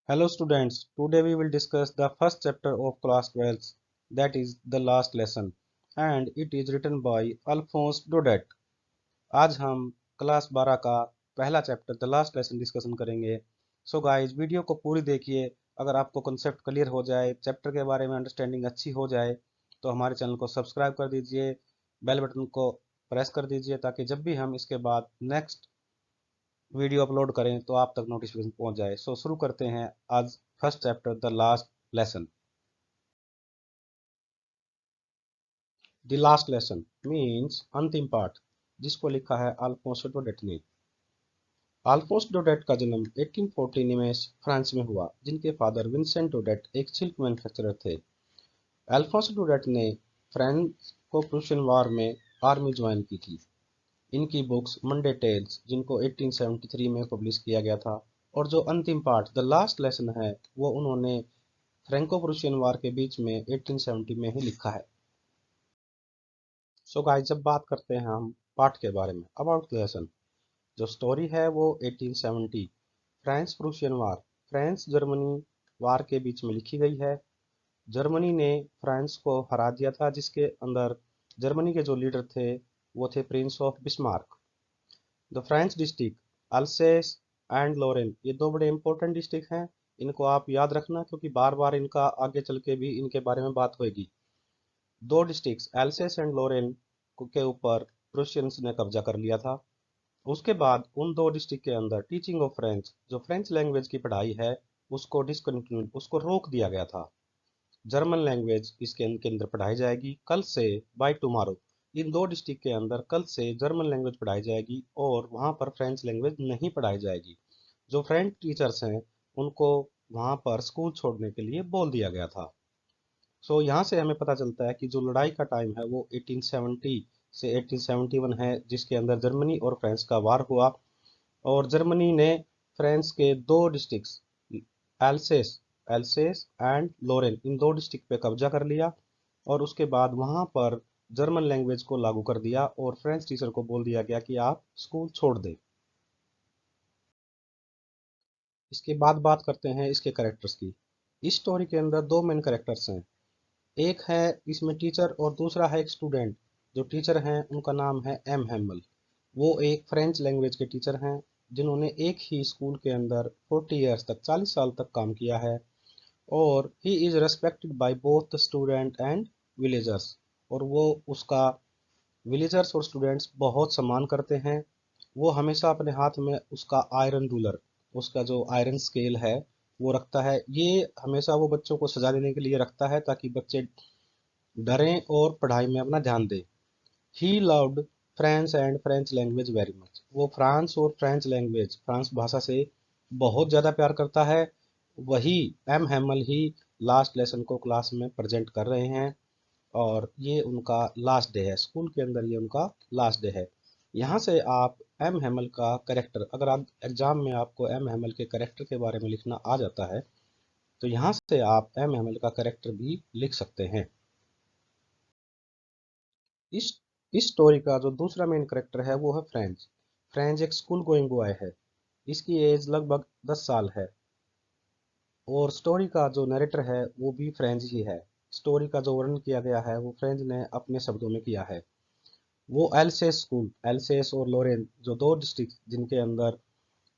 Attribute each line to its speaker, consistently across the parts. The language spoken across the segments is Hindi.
Speaker 1: Hello students, today we will discuss the first chapter of class 12, that is the last lesson, and it is written by Alphonse Daudet. आज हम क्लास 12 का पहला chapter the last lesson discussion करेंगे। सो गाइस, वीडियो को पूरी देखिए। अगर आपको कॉन्सेप्ट क्लियर हो जाए, चैप्टर के बारे में अंडरस्टैंडिंग अच्छी हो जाए, तो हमारे चैनल को सब्सक्राइब कर दीजिए, बेल बटन को प्रेस कर दीजिए, ताकि जब भी हम इसके बाद नेक्स्ट वीडियो अपलोड करें तो आप तक नोटिफिकेशन पहुंच जाए। सो शुरू करते हैं आज first chapter the last lesson. The last lesson means अंतिम पाठ, जिसको लिखा है अल्फोंस डोडेट ने। अल्फोंस डोडेट का जन्म 1814 में फ्रांस में हुआ, जिनके फादर विंसेंट डोडेट एक सिल्क मैन्युफैक्चरर थे। अल्फोंस डोडेट ने फ्रांको प्रूशियन वॉर में आर्मी ज्वाइन की थी। इनकी बुक्स मंडे टेल्स, जिनको 1873 में पब्लिश किया गया था, और जो अंतिम पार्ट द लास्ट लेसन है, वो उन्होंने फ्रैंको प्रूशियन वार के बीच में 1870 में ही लिखा है। सो गाइस, जब बात करते हैं हम पार्ट के बारे में, अबाउट लेसन, जो स्टोरी है वो 1870 फ्रांस प्रूशियन वार, फ्रांस जर्मनी वार के बीच में लिखी गई है। जर्मनी ने फ्रांस को हरा दिया था, जिसके अंदर जर्मनी के जो लीडर थे वो थे prince of Bismarck. The French district Alsace and Lorraine, ये दो बड़े इंपॉर्टेंट डिस्ट्रिक्ट हैं। इनको आप याद रखना, क्योंकि बार बार इनका आगे चल के भी इनके बारे में बात होगी। दो डिस्ट्रिक्ट्स एल्सेस एंड लोरेन के ऊपर प्रूशियंस ने कब्जा कर लिया था। उसके बाद उन दो डिस्ट्रिक्ट के अंदर टीचिंग ऑफ फ्रेंच, जो फ्रेंच लैंग्वेज की पढ़ाई है, उसको डिसकंटिन्यू, उसको रोक दिया गया था। जर्मन लैंग्वेज इसके इनके अंदर पढ़ाई जाएगी कल से, बाय टुमारो। इन दो डिस्ट्रिक्ट के अंदर कल से जर्मन लैंग्वेज पढ़ाई जाएगी और वहाँ पर फ्रेंच लैंग्वेज नहीं पढ़ाई जाएगी। जो फ्रेंच टीचर्स हैं, उनको वहाँ पर स्कूल छोड़ने के लिए बोल दिया गया था। सो यहाँ से हमें पता चलता है कि जो लड़ाई का टाइम है वो 1870 से 1871 है, जिसके अंदर जर्मनी और फ्रांस का वार हुआ। और जर्मनी ने फ्रांस के दो डिस्ट्रिक्ट्स एल्सेस एल्सेस एंड लोरेन, इन दो डिस्ट्रिक्ट पे कब्जा कर लिया, और उसके बाद वहां पर जर्मन लैंग्वेज को लागू कर दिया और फ्रेंच टीचर को बोल दिया गया कि आप स्कूल छोड़ दें। इसके बाद बात करते हैं इसके कैरेक्टर्स की। इस स्टोरी के अंदर दो मेन कैरेक्टर्स हैं। एक है इसमें टीचर और दूसरा है एक स्टूडेंट। जो टीचर हैं उनका नाम है एम हैमल। वो एक फ्रेंच लैंग्वेज के टीचर हैं, जिन्होंने एक ही स्कूल के अंदर 40 ईयर्स तक, 40 साल तक काम किया है। और he is respected by both the student and villagers, और वो उसका विलेजर्स और स्टूडेंट्स बहुत सम्मान करते हैं। वो हमेशा अपने हाथ में उसका आयरन रूलर, उसका जो आयरन स्केल है, वो रखता है। ये हमेशा वो बच्चों को सजा देने के लिए रखता है, ताकि बच्चे डरें और पढ़ाई में अपना ध्यान दें। He loved French and French language very much, वो फ्रांस और फ्रेंच लैंग्वेज, फ्रांस भाषा से बहुत ज़्यादा प्यार करता है। वही एम हैमल ही लास्ट लेसन को क्लास में प्रेजेंट कर रहे हैं, और ये उनका लास्ट डे है स्कूल के अंदर, ये उनका लास्ट डे है। यहाँ से आप एम हैमल का करेक्टर, अगर आप एग्जाम में आपको एम हैमल के करेक्टर के बारे में लिखना आ जाता है, तो यहाँ से आप एम हैमल का करेक्टर भी लिख सकते हैं। इस इस स्टोरी का जो दूसरा मेन करेक्टर है वो है फ्रेंच। फ्रेंच एक स्कूल गोइंग बॉय है। इसकी एज लगभग 10 साल है, और स्टोरी का जो नरेटर है वो भी फ्रेंच ही है। स्टोरी का जो वर्णन किया गया है वो फ्रेंच ने अपने शब्दों में किया है। वो एल्सेस स्कूल, एल्सेस और लोरेन, जो दो डिस्ट्रिक्ट जिनके अंदर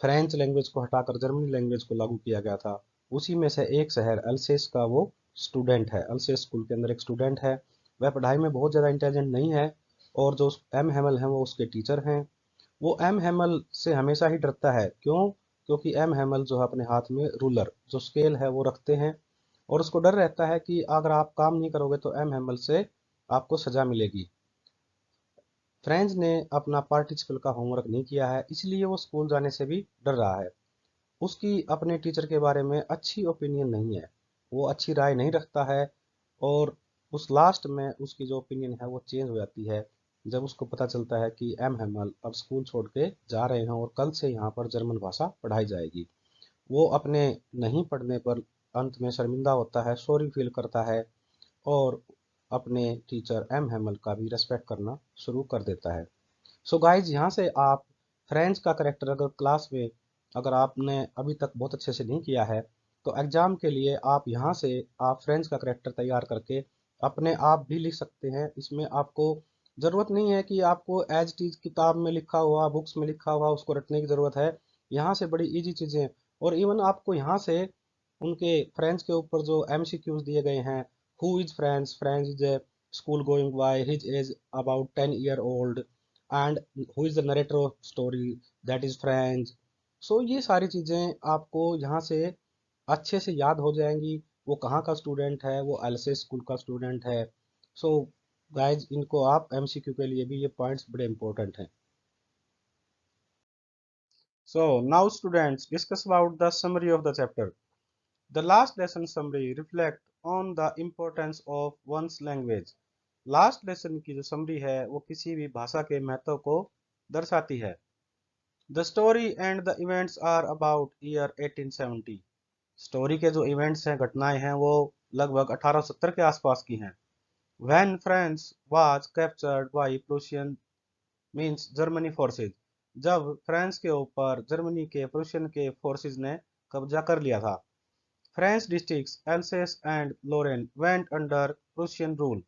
Speaker 1: फ्रेंच लैंग्वेज को हटाकर जर्मनी लैंग्वेज को लागू किया गया था, उसी में से एक शहर एल्सेस का वो स्टूडेंट है। एल्सेस स्कूल के अंदर एक स्टूडेंट है। वह पढ़ाई में बहुत ज़्यादा इंटेलिजेंट नहीं है, और जो एम हैमल हैं वो उसके टीचर हैं। वो एम हैमल से हमेशा ही डरता है। क्यों? क्योंकि एम हैमल जो है अपने हाथ में रूलर, जो स्केल है, वो रखते हैं, और उसको डर रहता है कि अगर आप काम नहीं करोगे तो एम हैमल से आपको सजा मिलेगी। फ्रेंच ने अपना पार्टिसिपल का होमवर्क नहीं किया है, इसलिए वो स्कूल जाने से भी डर रहा है। उसकी अपने टीचर के बारे में अच्छी ओपिनियन नहीं है, वो अच्छी राय नहीं रखता है। और उस लास्ट में उसकी जो ओपिनियन है वो चेंज हो जाती है, जब उसको पता चलता है कि एम हैमल अब स्कूल छोड़ के जा रहे हैं और कल से यहाँ पर जर्मन भाषा पढ़ाई जाएगी। वो अपने नहीं पढ़ने पर अंत में शर्मिंदा होता है, सॉरी फील करता है, और अपने टीचर एम हैमल का भी रेस्पेक्ट करना शुरू कर देता है। सो गाइज, यहाँ से आप फ्रेंच का करेक्टर अगर क्लास में, अगर आपने अभी तक बहुत अच्छे से नहीं किया है, तो एग्जाम के लिए आप यहाँ से आप फ्रेंच का करेक्टर तैयार करके अपने आप भी लिख सकते हैं। इसमें आपको ज़रूरत नहीं है कि आपको एज इट इज किताब में लिखा हुआ, बुक्स में लिखा हुआ उसको रटने की ज़रूरत है। यहाँ से बड़ी इजी चीज़ें, और इवन आपको यहाँ से उनके फ्रेंच के ऊपर जो एमसीक्यूज दिए गए हैं, who is French, French is a school going boy, his age about 10 year old, and who is the narrator of story, that is French. So ये सारी चीज़ें आपको यहाँ से अच्छे से याद हो जाएंगी। वो कहाँ का स्टूडेंट है, वो एलसे स्कूल का स्टूडेंट है। सो गाइज, इनको आप एमसीक्यू के लिए भी ये पॉइंट्स बड़े इंपॉर्टेंट हैं। So now students discuss about the summary of the chapter. The last lesson summary reflect on the importance of one's language. Last lesson की जो समरी है वो किसी भी भाषा के महत्व को दर्शाती है। The story and the events are about year 1870. Story के जो इवेंट्स हैं, घटनाएं हैं, वो लगभग 1870 के आसपास की हैं। When France was captured by Prussian means Germany forces, जब फ्रांस के ऊपर जर्मनी के प्रूशियन के फोर्सेज ने कब्जा कर लिया था। Franz districts Alsace and Lorraine went under Prussian rule.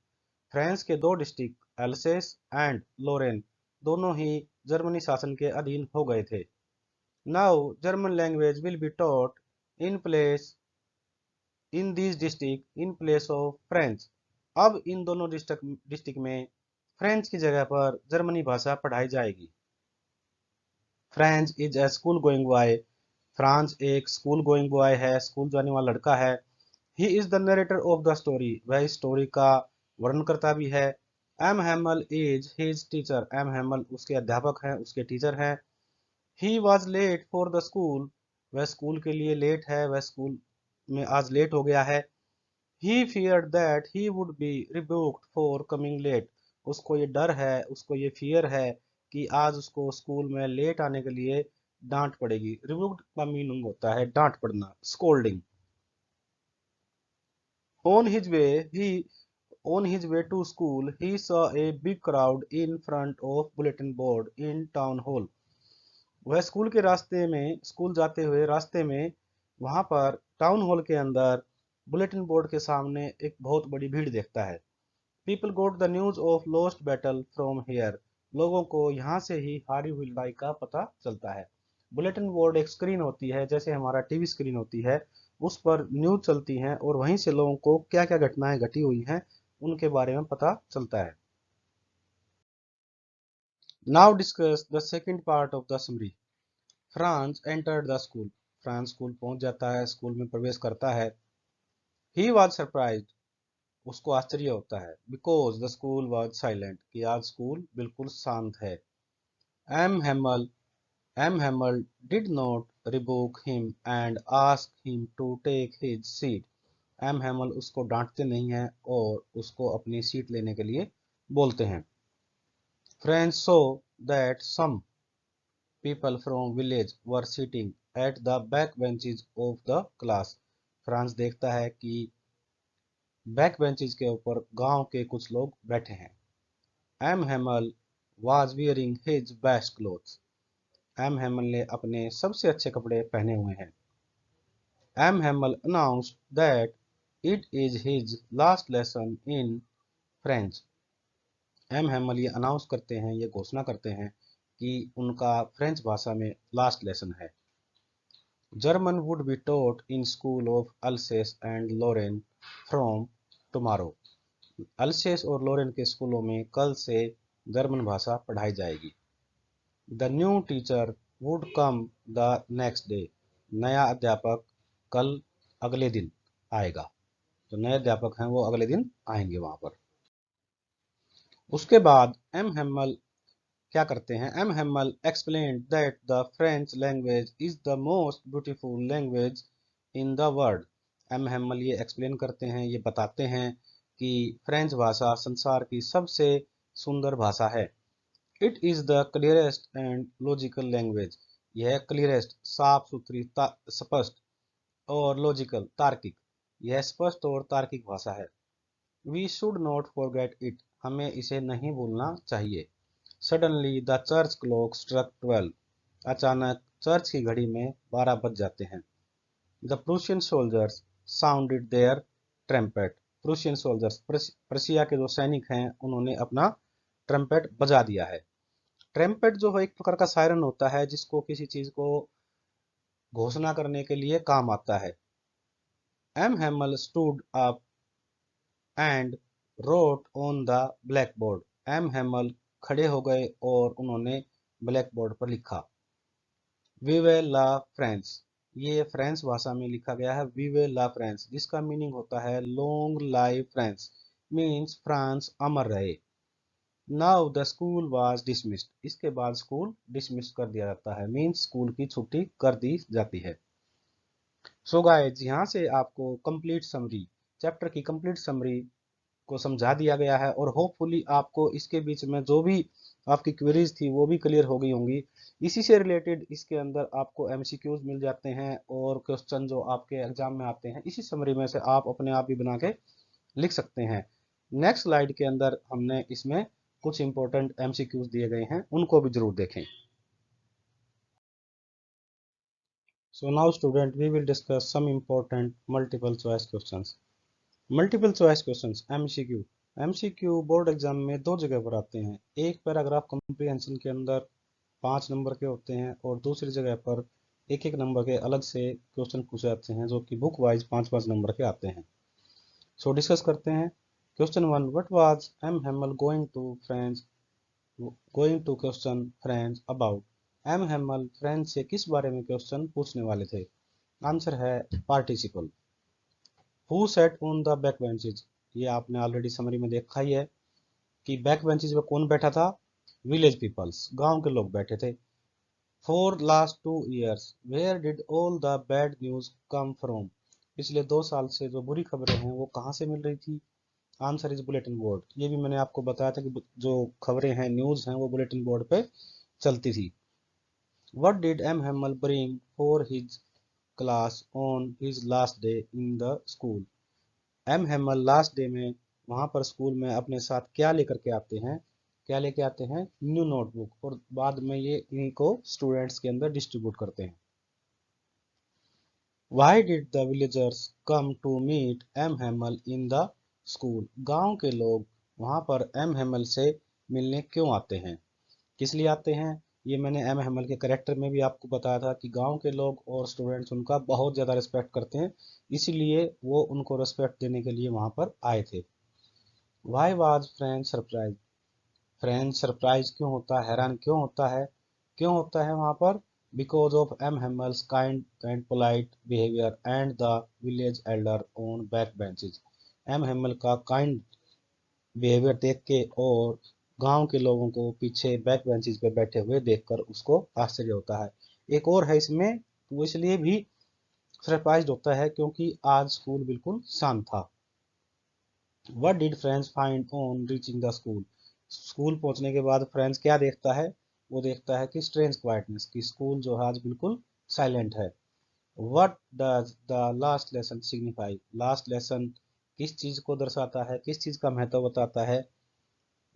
Speaker 1: France के दो डिस्ट्रिक्ट एल्सेस एंड लोरेन दोनों ही जर्मनी शासन के अधीन हो गए थे। Now German language will be taught in place in this district in place of French. अब इन दोनों डिस्ट्रिक्ट में फ्रेंच की जगह पर जर्मनी भाषा पढ़ाई जाएगी। Franz is a school going boy. Franz एक स्कूल गोइंग बॉय है, स्कूल जाने वाला लड़का है। He is the narrator of the story, वह इस स्टोरी का वर्णनकर्ता भी है। M Hamel is his teacher, M Hamel उसके अध्यापक हैं, उसके टीचर हैं। He was late for the school, वह स्कूल के लिए लेट है, वह स्कूल में आज लेट हो गया है। He feared that he would be rebuked for coming late, उसको ये डर है, उसको ये फियर है कि आज उसको स्कूल में लेट आने के लिए डांट पड़ेगी। रिब्यूक्ड का मीनिंग होता है डांट पड़ना, scolding. On his way he On his way to school, he saw a big crowd in front of bulletin board in town hall. वह स्कूल के रास्ते में, स्कूल जाते हुए रास्ते में, वहां पर टाउन हॉल के अंदर बुलेटिन बोर्ड के सामने एक बहुत बड़ी भीड़ देखता है। People goat the news of lost battle from here, लोगों को यहाँ से ही हारी हुई लड़ाई का पता चलता है। बुलेटिन बोर्ड एक स्क्रीन होती है, जैसे हमारा टीवी स्क्रीन होती है, उस पर न्यूज चलती है और वहीं से लोगों को क्या क्या घटनाएं घटी हुई हैं उनके बारे में पता चलता है। Now discuss the second part of the summary. France entered the school, France school पहुंच जाता है, स्कूल में प्रवेश करता है। ही वॉज सरप्राइज्ड, उसको आश्चर्य होता है, because the school was silent, कि आज स्कूल बिल्कुल शांत है। M Hamel M Hamel did not rebuke him and ask him to take his seat, M Hamel उसको डांटते नहीं हैं और उसको अपनी सीट लेने के लिए बोलते हैं। Friends so that some people from village were sitting at the back benches of the class. France देखता है कि बैक बेंचेज के ऊपर गांव के कुछ लोग बैठे हैं। M Hamel was wearing his best clothes. M Hamel ने अपने सबसे अच्छे कपड़े पहने हुए हैं। M Hamel announced that it is his last lesson in French. M Hamel ये अनाउंस करते हैं, ये घोषणा करते हैं कि उनका फ्रेंच भाषा में लास्ट लेसन है। German would be taught in school of Alsace and Lorraine from tomorrow. अल्सेस और लोरेन के स्कूलों में कल से जर्मन भाषा पढ़ाई जाएगी। The new teacher would come the next day. नया अध्यापक कल, अगले दिन आएगा। तो नए अध्यापक हैं वो अगले दिन आएंगे वहां पर। उसके बाद एम हेमल क्या करते हैं, M Hamel explain that the French language is the most beautiful language in the world. M Hamel ये एक्सप्लेन करते हैं, ये बताते हैं कि फ्रेंच भाषा संसार की सबसे सुंदर भाषा है। It is the clearest and logical language, यह क्लियरेस्ट साफ सुथरी, स्पष्ट और लॉजिकल तार्किक, यह स्पष्ट और तार्किक भाषा है। We should not forget it, हमें इसे नहीं भूलना चाहिए। Suddenly the church clock struck 12, अचानक चर्च की घड़ी में 12 बज जाते हैं। The Prussian soldiers sounded their trumpet. Prussian soldiers, Prussia के जो सैनिक हैं, उन्होंने अपना ट्रम्पेट बजा दिया है। ट्रम्पेट जो है एक प्रकार का सायरन होता है जिसको किसी चीज को घोषणा करने के लिए काम आता है। M Hamel stood up and wrote on the black board. M Hamel खड़े हो गए और उन्होंने ब्लैक बोर्ड पर लिखा। विवे ला फ्रांस, ये फ्रेंच भाषा में लिखा गया है विवे ला फ्रांस, जिसका मीनिंग होता है long live France, means France अमर रहे। Now the school was dismissed, इसके बाद स्कूल डिसमिस कर दिया जाता है, मीन्स स्कूल की छुट्टी कर दी जाती है। सो गाइस, यहाँ से आपको कंप्लीट समरी, चैप्टर की कंप्लीट समरी को समझा दिया गया है और होपफुली आपको इसके बीच में जो भी आपकी क्वेरीज थी वो भी क्लियर हो गई होंगी। इसी से रिलेटेड इसके अंदर आपको एमसीक्यूज मिल जाते हैं और क्वेश्चन जो आपके एग्जाम में आते हैं इसी समरी में से आप अपने आप भी बना के लिख सकते हैं। नेक्स्ट स्लाइड के अंदर हमने इसमें कुछ इंपॉर्टेंट एमसीक्यूज दिए गए हैं, उनको भी जरूर देखें। So now student, we will discuss some important multiple choice questions. Multiple choice questions MCQ. MCQ board exam में दो जगह पर आते हैं, एक पैराग्राफ कॉम्प्रिहेंशन के अंदर 5 नंबर के होते हैं और दूसरी जगह पर एक एक नंबर के अलग से क्वेश्चन पूछे जाते हैं जो कि बुक वाइज 5-5 नंबर के आते हैं। सो डिस्कस करते हैं। Question 1, what was M Hamel going to question Franz about. M Hamel Franz से किस बारे में क्वेश्चन पूछने वाले थे। आंसर है participle. Who set on the back benches, ये आपने ऑलरेडी समरी में देखा ही है कि बैक बेंचेज पर कौन बैठा था, विलेज पीपल्स, गांव के लोग बैठे थे। For last 2 years where did all the bad news come from, पिछले 2 साल से जो बुरी खबरें हैं वो कहाँ से मिल रही थी। आंसर इज बुलेटिन बोर्ड, ये भी मैंने आपको बताया था कि जो खबरें हैं, न्यूज हैं, वो बुलेटिन बोर्ड पे चलती थी। What did M Hamel bring for his class on his last day in the school. M Hamel last day में वहां पर स्कूल में अपने साथ क्या लेकर के आते हैं, क्या लेके आते हैं, न्यू नोटबुक, और बाद में ये इनको स्टूडेंट्स के अंदर डिस्ट्रीब्यूट करते हैं। Why did the villagers come to meet M Hamel in the school, गांव के लोग वहां पर एम हैमल से मिलने क्यों आते हैं, किस लिए आते हैं। ये मैंने एम हैमल के करेक्टर में भी आपको बताया था कि गांव के लोग और स्टूडेंट्स उनका बहुत ज़्यादा रिस्पेक्ट करते हैं, इसीलिए वो उनको रिस्पेक्ट देने के लिए वहां पर आए थे। Why was French surprise, French surprise क्यों होता है, हैरान क्यों होता है, क्यों होता है वहां पर, because of M Hamel's kind and polite behaviour and the village elder on back benches. M Hamel का काइंड बिहेवियर देख के और गांव के लोगों को पीछे बैक बेंचेज पे बैठे हुए देखकर उसको आश्चर्य होता है। एक और है इसमें, वो इसलिए भी सरप्राइज होता है क्योंकि आज स्कूल बिल्कुल शांत था। What did Franz find on reaching the school? School पहुंचने के बाद फ्रेंच क्या देखता है, वो देखता है कि स्ट्रेंज क्वाइटनेस, की स्कूल जो है आज बिल्कुल साइलेंट है। What does the last lesson signify? Last lesson किस चीज को दर्शाता है, किस चीज का महत्व बताता है।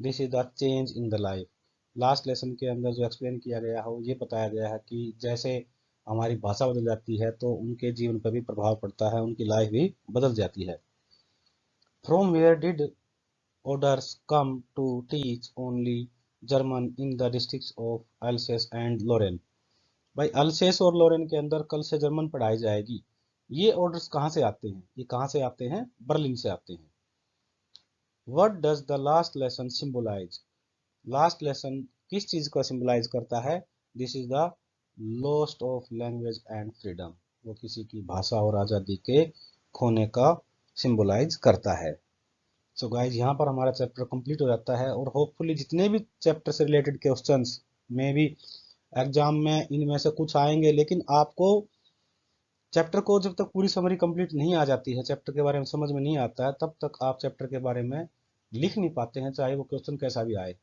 Speaker 1: This is the change in the life. Last lesson के अंदर जो एक्सप्लेन किया गया है ये बताया गया है कि जैसे हमारी भाषा बदल जाती है तो उनके जीवन पर भी प्रभाव पड़ता है, उनकी लाइफ भी बदल जाती है। From where did orders come to teach only German in the districts of Alsace and Lorraine? भाई अल्सेस और लोरेन के अंदर कल से जर्मन पढ़ाई जाएगी, ये ऑर्डर्स कहाँ से आते हैं, ये कहाँ से आते हैं, बर्लिन से आते हैं। What does the last lesson symbolize? Last lesson किस चीज को सिंबलाइज करता है। This is the lost of language and freedom, वो किसी की भाषा और आज़ादी के खोने का सिंबलाइज करता है। सो गाइज, यहाँ पर हमारा चैप्टर कंप्लीट हो जाता है और होपफुली जितने भी चैप्टर से रिलेटेड क्वेश्चंस में भी एग्जाम में इनमें से कुछ आएंगे, लेकिन आपको चैप्टर को जब तक पूरी समरी कंप्लीट नहीं आ जाती है, चैप्टर के बारे में समझ में नहीं आता है, तब तक आप चैप्टर के बारे में लिख नहीं पाते हैं, चाहे वो क्वेश्चन कैसा भी आए।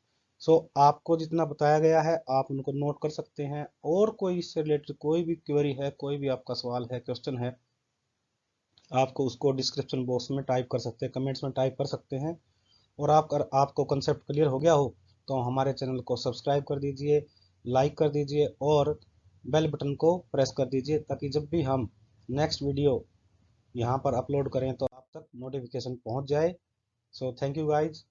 Speaker 1: सो आपको जितना बताया गया है आप उनको नोट कर सकते हैं, और कोई इससे रिलेटेड कोई भी क्वेरी है, कोई भी आपका सवाल है, क्वेश्चन है, आपको उसको डिस्क्रिप्शन बॉक्स में टाइप कर सकते हैं, कमेंट्स में टाइप कर सकते हैं। और आपको कंसेप्ट क्लियर हो गया हो तो हमारे चैनल को सब्सक्राइब कर दीजिए, लाइक कर दीजिए और बेल बटन को प्रेस कर दीजिए, ताकि जब भी हम नेक्स्ट वीडियो यहाँ पर अपलोड करें तो आप तक नोटिफिकेशन पहुँच जाए। So thank you guys.